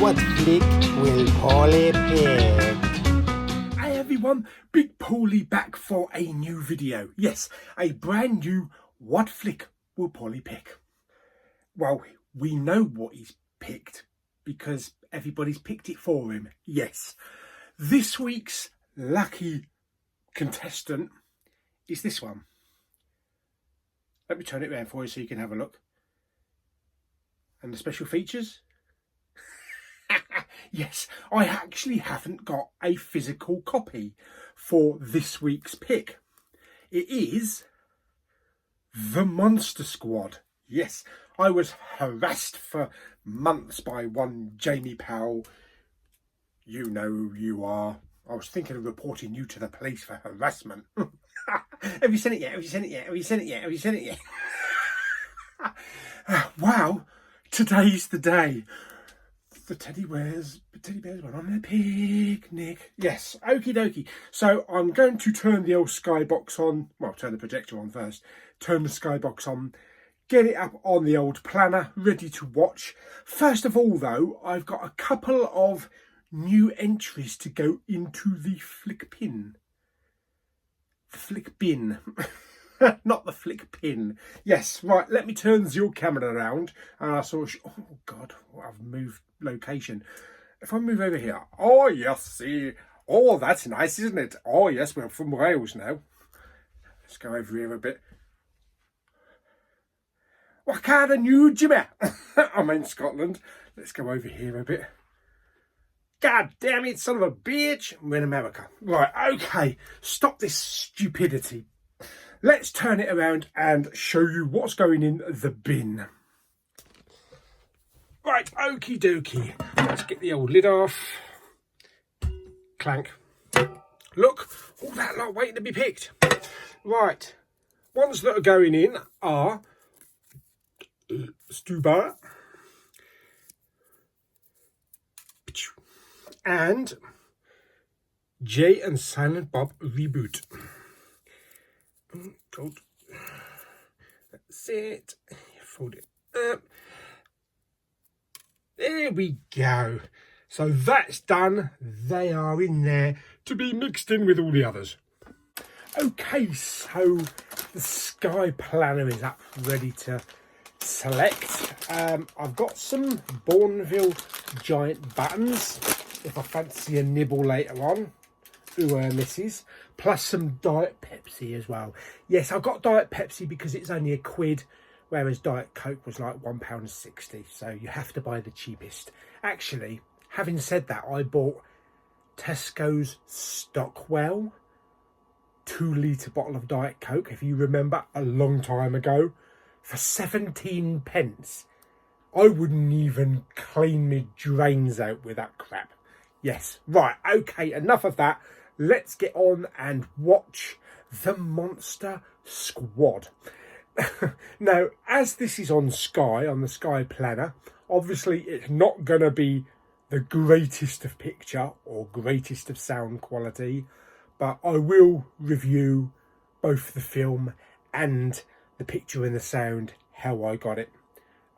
what Flick Will Pauly Pick. Hey everyone, Big Pauly back for a new video. Yes, a brand new What Flick Will Pauly Pick. Well, we know what he's picked because everybody's picked it for him. Yes, this week's lucky contestant is this one. Let me turn it around for you so you can have a look. And the special features? Yes, I actually haven't got a physical copy for this week's pick. It is the Monster Squad. Yes, I was harassed for months by one Jamie Powell. You know who you are. I was thinking of reporting you to the police for harassment. Have you seen it yet? Have you seen it yet? Have you seen it yet? Have you seen it yet? Wow, today's the day. The teddy bears went on their picnic. Yes, okie dokie. So I'm going to turn the old skybox on. Well, turn the projector on first. Turn the skybox on. Get it up on the old planner, ready to watch. First of all, though, I've got a couple of new entries to go into the Flick pin. The Flick bin. Not the Flick pin. Yes, right, let me turn the camera around. And I saw, oh God, I've moved location. If I move over here, oh yes, see, oh that's nice, isn't it? Oh yes, we're from Wales now. Let's go over here a bit. What kind of new Jimmy? I'm in Scotland. Let's go over here a bit. God damn it, son of a bitch. We're in America. Right, okay, stop this stupidity. Let's turn it around and show you what's going in the bin. Right, okie dokie. Let's get the old lid off. Clank. Look, all that lot waiting to be picked. Right, ones that are going in are Stubar and Jay and Silent Bob Reboot. Good. That's it. Fold it up. There we go. So that's done. They are in there to be mixed in with all the others. Okay, so the Sky Planner is up, ready to select. I've got some Bourneville giant buttons if I fancy a nibble later on. Misses, plus some Diet Pepsi as well. Yes, I got Diet Pepsi because it's only £1, whereas Diet Coke was like £1.60, so you have to buy the cheapest. Actually, having said that, I bought Tesco's Stockwell 2-litre bottle of Diet Coke, if you remember, a long time ago, for 17 pence. I wouldn't even clean my drains out with that crap. Yes, right, okay, enough of that. Let's get on and watch the Monster Squad. Now, as this is on Sky, on the Sky Planner, obviously it's not going to be the greatest of picture or greatest of sound quality, but I will review both the film and the picture and the sound, how I got it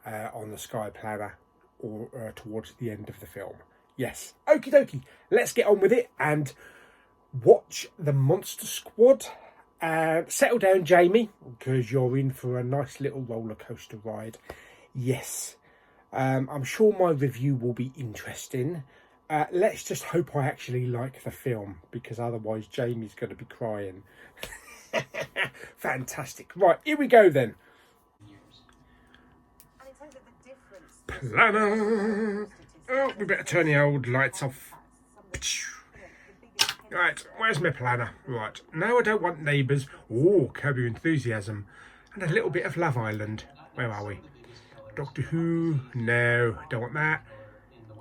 on the Sky Planner or towards the end of the film. Yes, okie dokie, let's get on with it and watch the Monster Squad. Settle down, Jamie, because you're in for a nice little roller coaster ride. Yes, I'm sure my review will be interesting. Let's just hope I actually like the film, because otherwise Jamie's going to be crying. Fantastic. Right, here we go then. Planner. Oh, we better turn the old lights off. Right, where's my planner? Right, no, I don't want Neighbours. Oh, Curb Your Enthusiasm. And a little bit of Love Island. Where are we? Doctor Who? No, don't want that.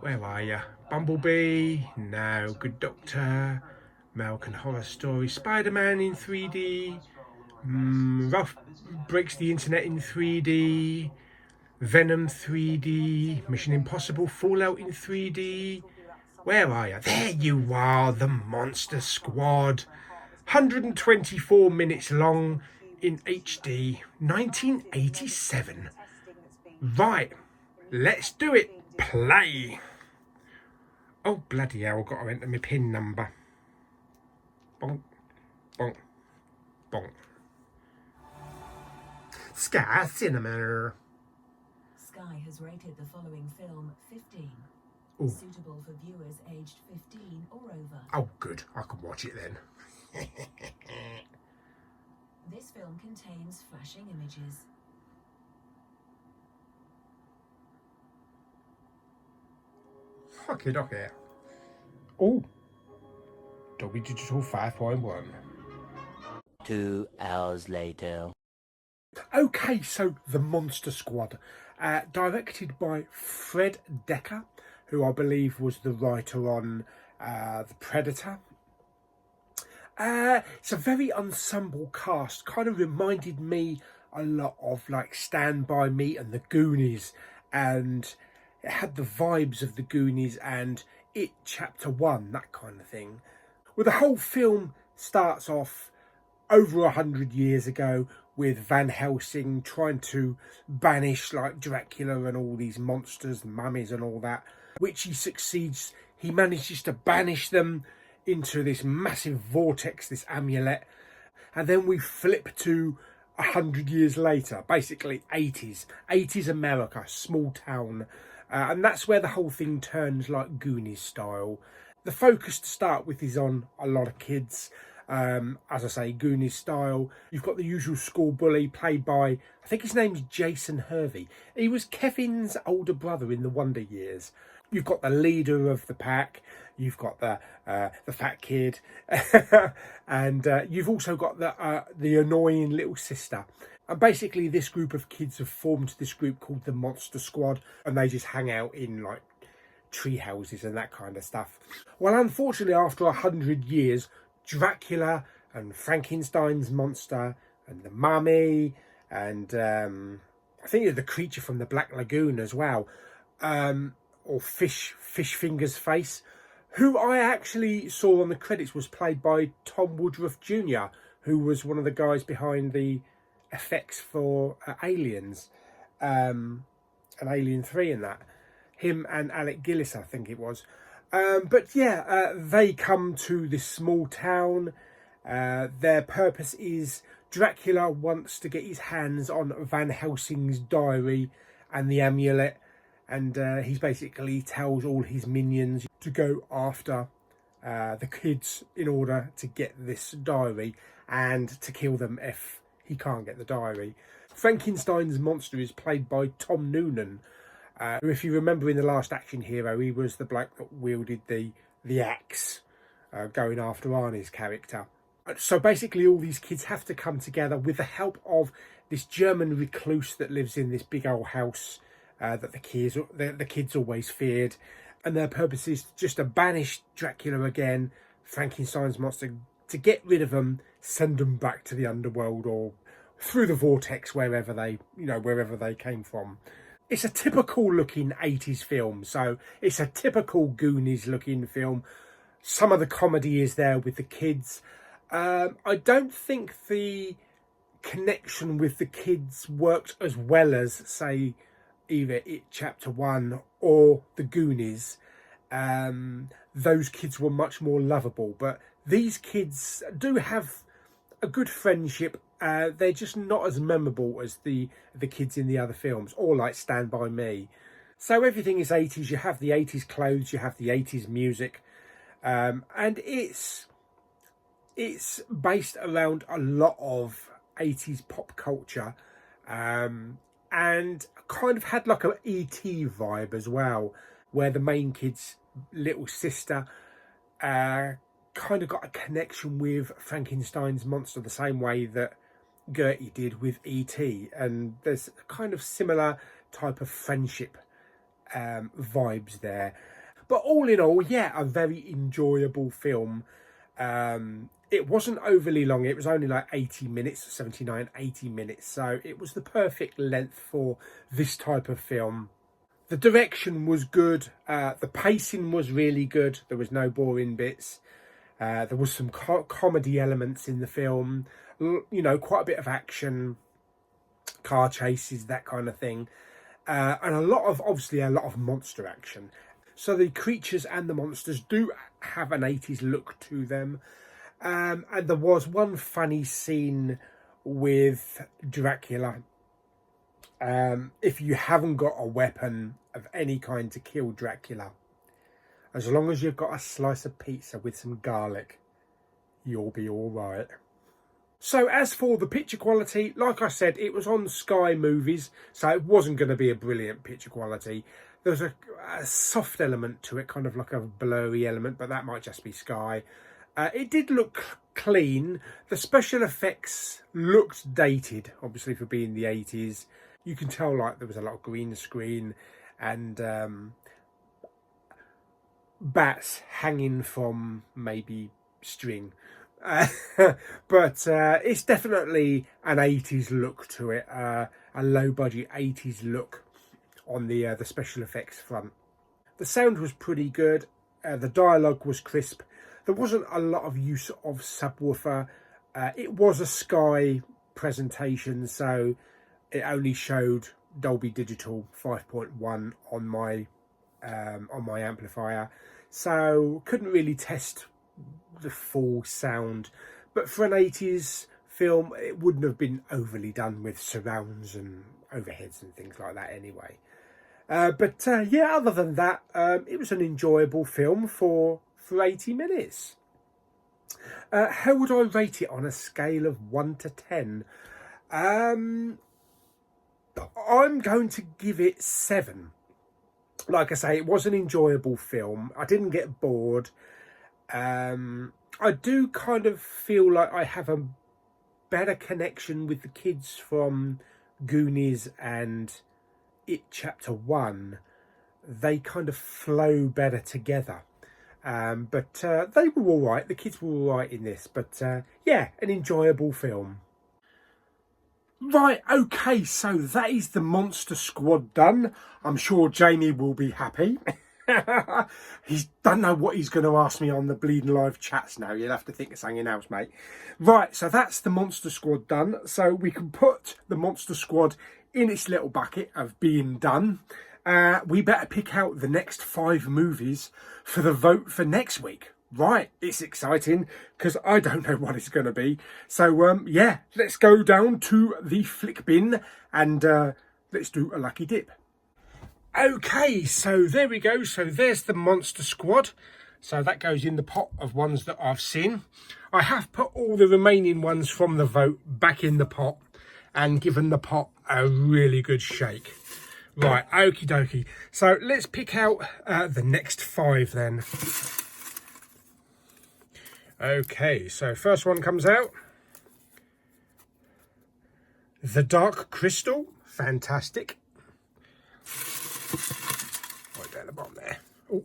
Where are you? Bumblebee? No. Good Doctor. American Horror Story. Spider-Man in 3D. Ralph Breaks the Internet in 3D. Venom 3D. Mission Impossible Fallout in 3D. Where are you? There you are, the Monster Squad. 124 minutes long in HD, 1987. Right, let's do it. Play. Oh, bloody hell, I've got to enter my PIN number. Bonk, bonk, bonk. Sky Cinema. Sky has rated the following film 15. Ooh. Suitable for viewers aged 15 or over. Oh, good. I can watch it then. This film contains flashing images. Okay. Oh. Dolby Digital 5.1. 2 hours later. Okay, so The Monster Squad, directed by Fred Decker, who I believe was the writer on The Predator. It's a very ensemble cast, kind of reminded me a lot of like Stand By Me and The Goonies, and it had the vibes of The Goonies and It Chapter 1, that kind of thing. Well, the whole film starts off over 100 years ago with Van Helsing trying to banish like Dracula and all these monsters, mummies and all that, which he succeeds. He manages to banish them into this massive vortex, this amulet, and then we flip to 100 years later, basically 80s America, small town, and that's where the whole thing turns like Goonies style. The focus to start with is on a lot of kids, as I say, Goonies style. You've got the usual school bully played by, I think his name's Jason Hervey. He was Kevin's older brother in the Wonder Years. You've got the leader of the pack, you've got the fat kid, and you've also got the annoying little sister. And basically this group of kids have formed this group called the Monster Squad, and they just hang out in like tree houses and that kind of stuff. Well, unfortunately, after 100 years, Dracula and Frankenstein's monster and the mummy and I think the creature from the Black Lagoon as well, or Fish Finger's face, who I actually saw on the credits was played by Tom Woodruff Jr., who was one of the guys behind the effects for Aliens, and Alien 3 and that. Him and Alec Gillis, I think it was. But yeah, they come to this small town. Their purpose is Dracula wants to get his hands on Van Helsing's diary and the amulet. And he basically tells all his minions to go after the kids in order to get this diary and to kill them if he can't get the diary. Frankenstein's monster is played by Tom Noonan. If you remember in The Last Action Hero, he was the bloke that wielded the axe going after Arnie's character. So basically all these kids have to come together with the help of this German recluse that lives in this big old house that the kids always feared. And their purpose is just to banish Dracula again, Frankenstein's monster, to get rid of them, send them back to the underworld or through the vortex wherever they came from. It's a typical looking 80s film, so it's a typical Goonies looking film. Some of the comedy is there with the kids. I don't think the connection with the kids worked as well as, say, either It Chapter 1 or The Goonies. Those kids were much more lovable, but these kids do have a good friendship. They're just not as memorable as the kids in the other films, or like Stand By Me. So everything is 80s. You have the 80s clothes, you have the 80s music, and it's based around a lot of 80s pop culture, and kind of had like an E.T. vibe as well, where the main kid's little sister kind of got a connection with Frankenstein's monster the same way that Gertie did with E.T. And there's a kind of similar type of friendship vibes there. But all in all, yeah, a very enjoyable film. It wasn't overly long. It was only like 80 minutes, 79, 80 minutes. So it was the perfect length for this type of film. The direction was good. The pacing was really good. There was no boring bits. There was some comedy elements in the film. You know, quite a bit of action, car chases, that kind of thing. And obviously a lot of monster action. So the creatures and the monsters do have an 80s look to them. And there was one funny scene with Dracula. If you haven't got a weapon of any kind to kill Dracula, as long as you've got a slice of pizza with some garlic, you'll be all right. So as for the picture quality, like I said, it was on Sky Movies, so it wasn't going to be a brilliant picture quality. There's a soft element to it, kind of like a blurry element, but that might just be Sky. It did look clean. The special effects looked dated, obviously for being the 80s. You can tell like there was a lot of green screen and bats hanging from maybe string. But it's definitely an 80s look to it, a low budget 80s look on the special effects front. The sound was pretty good, the dialogue was crisp, there wasn't a lot of use of subwoofer. It was a Sky presentation, so it only showed Dolby Digital 5.1 on my amplifier, so couldn't really test the full sound. But for an 80s film, it wouldn't have been overly done with surrounds and overheads and things like that anyway. But yeah, other than that, it was an enjoyable film for 80 minutes. How would I rate it on a scale of 1 to 10? I'm going to give it 7. Like I say, it was an enjoyable film. I didn't get bored. I do kind of feel like I have a better connection with the kids from Goonies and It Chapter 1. They kind of flow better together. But they were all right. The kids were all right in this. But yeah, an enjoyable film. Right, okay, so that is the Monster Squad done. I'm sure Jamie will be happy. He don't know what he's going to ask me on the Bleeding Live chats now. You'll have to think of something else, mate. Right, so that's the Monster Squad done. So we can put the Monster Squad in its little bucket of being done. We better pick out the next 5 movies for the vote for next week. Right, it's exciting because I don't know what it's going to be. So, yeah, let's go down to the flick bin and let's do a lucky dip. Okay, so there we go. So there's the Monster Squad. So that goes in the pot of ones that I've seen. I have put all the remaining ones from the vote back in the pot and given the pot a really good shake. Right, okie dokie. So let's pick out the next 5 then. Okay, so first one comes out. The Dark Crystal, fantastic. Right down the bottom there. Oh,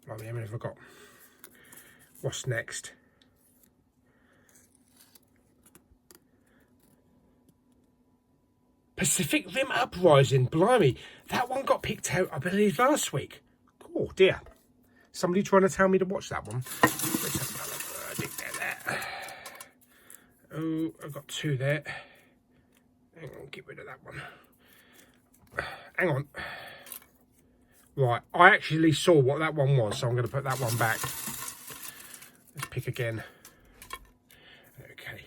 blimey, how many have I got? What's next? Pacific Rim Uprising, blimey. That one got picked out, I believe, last week. Oh dear. Somebody trying to tell me to watch that one. Let's have another verdict there. Oh, I've got 2 there. Hang on, get rid of that one. Hang on. Right, I actually saw what that one was, so I'm going to put that one back. Let's pick again. Okay.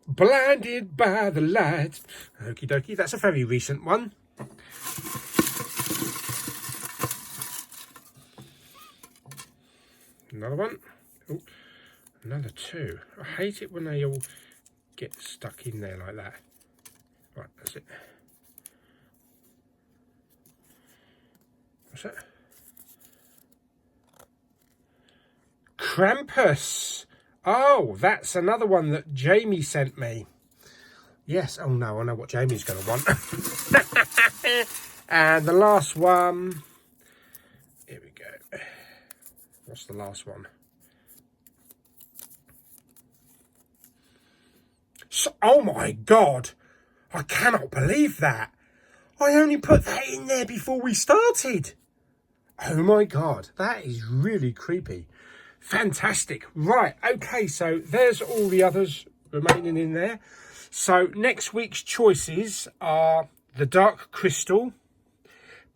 Blinded by the light. Okie dokie, that's a very recent one. Another one. Oh, another 2. I hate it when they all get stuck in there like that. Right, that's it. What's that? Krampus. Oh, that's another one that Jamie sent me. Yes. Oh no, I know what Jamie's going to want. And the last one. Here we go. What's the last one? So, oh my God. I cannot believe that. I only put that in there before we started. Oh my God, that is really creepy. Fantastic. Right, okay, so there's all the others remaining in there. So next week's choices are The Dark Crystal,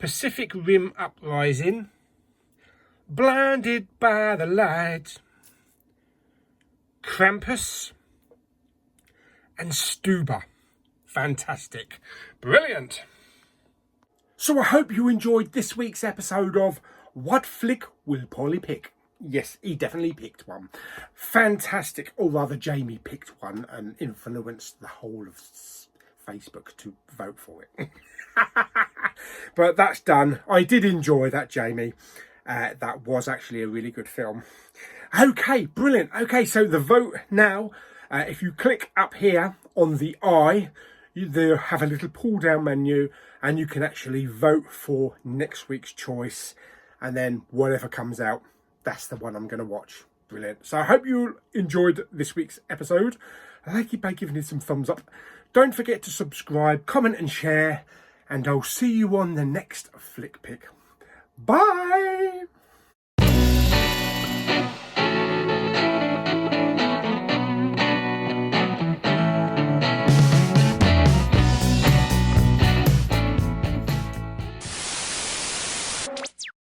Pacific Rim Uprising, Blinded by the Light, Krampus, and Stuber. Fantastic. Brilliant. So I hope you enjoyed this week's episode of What Flick Will Pauly Pick? Yes, he definitely picked one. Fantastic. Or rather, Jamie picked one and influenced the whole of Facebook to vote for it. But that's done. I did enjoy that, Jamie. That was actually a really good film. Okay, brilliant. Okay, so the vote now. If you click up here on the eye, you have a little pull down menu and you can actually vote for next week's choice, and then whatever comes out, that's the one I'm going to watch. Brilliant. So I hope you enjoyed this week's episode. I like it by giving it some thumbs up. Don't forget to subscribe, comment and share, and I'll see you on the next Flick Pick. Bye.